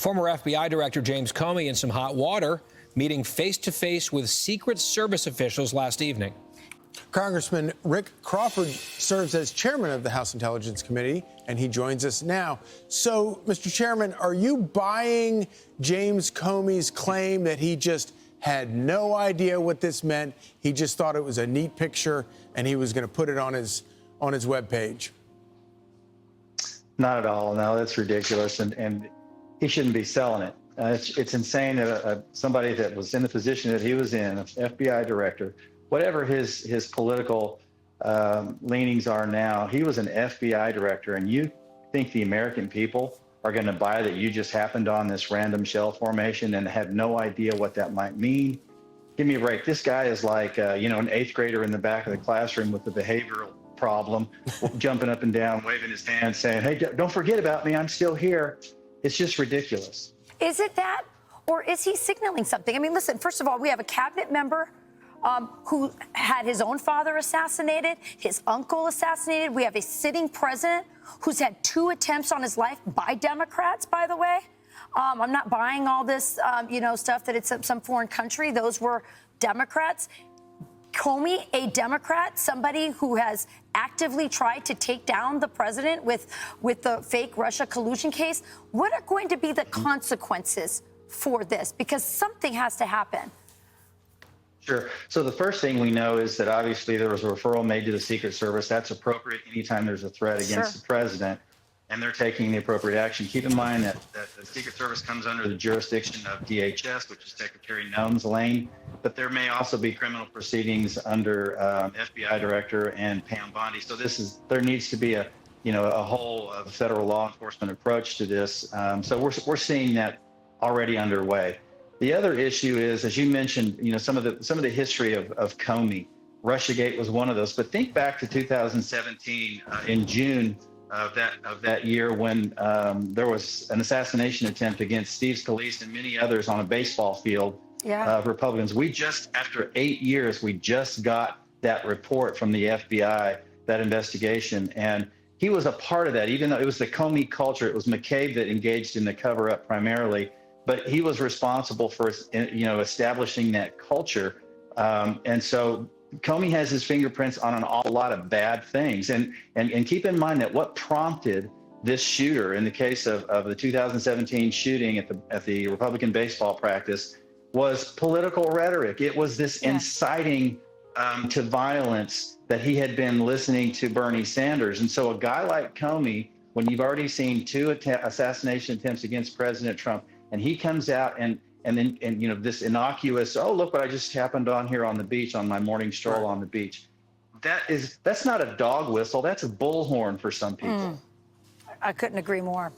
Former FBI Director James Comey in some hot water, meeting face-to-face with Secret Service officials last evening. Congressman Rick Crawford serves as chairman of the House Intelligence Committee, and he joins us now. So, Mr. Chairman, are you buying James Comey's claim that he just had no idea what this meant? He just thought it was a neat picture, and he was going to put it on his webpage. Not at all. No, that's ridiculous, and he shouldn't be selling it. It's insane that somebody that was in the position that he was in, an FBI director, whatever his political leanings are now, he was an FBI director, and you think the American people are going to buy that you just happened on this random shell formation and have no idea what that might mean? Give me a break. This guy is like, an eighth grader in the back of the classroom with a behavioral problem, jumping up and down, waving his hand, saying, hey, don't forget about me, I'm still here. It's just ridiculous. Is it that, or is he signaling something? I mean, listen, first of all, we have a cabinet member who had his own father assassinated, his uncle assassinated. We have a sitting president who's had 2 attempts on his life by Democrats, by the way. I'm not buying all this, stuff that it's some foreign country. Those were Democrats. Comey, a Democrat, somebody who has actively tried to take down the president with the fake Russia collusion case. What are going to be the consequences for this? Because something has to happen. Sure. So the first thing we know is that obviously there was a referral made to the Secret Service. That's appropriate anytime there's a threat against the president, and they're taking the appropriate action. Keep in mind that the Secret Service comes under the jurisdiction of DHS, which is Secretary Noam's lane, but there may also be criminal proceedings under FBI Director and Pam Bondi. So there needs to be a whole federal law enforcement approach to this. So we're seeing that already underway. The other issue is, as you mentioned, some of the history of Comey. Russiagate was one of those. But think back to 2017 in June of that year when there was an assassination attempt against Steve Scalise and many others on a baseball field of Republicans. After 8 years, we just got that report from the FBI, that investigation, and he was a part of that. Even though it was the Comey culture, it was McCabe that engaged in the cover-up primarily. But he was responsible for, establishing that culture. And so Comey has his fingerprints on an awful lot of bad things. And keep in mind that what prompted this shooter in the case of the 2017 shooting at the Republican baseball practice was political rhetoric. It was this inciting to violence that he had been listening to Bernie Sanders. And so a guy like Comey, when you've already seen 2 assassination attempts against President Trump, and he comes out and this innocuous, oh, look what I just happened on here on the beach on my morning stroll on the beach. That's not a dog whistle. That's a bullhorn for some people. I couldn't agree more.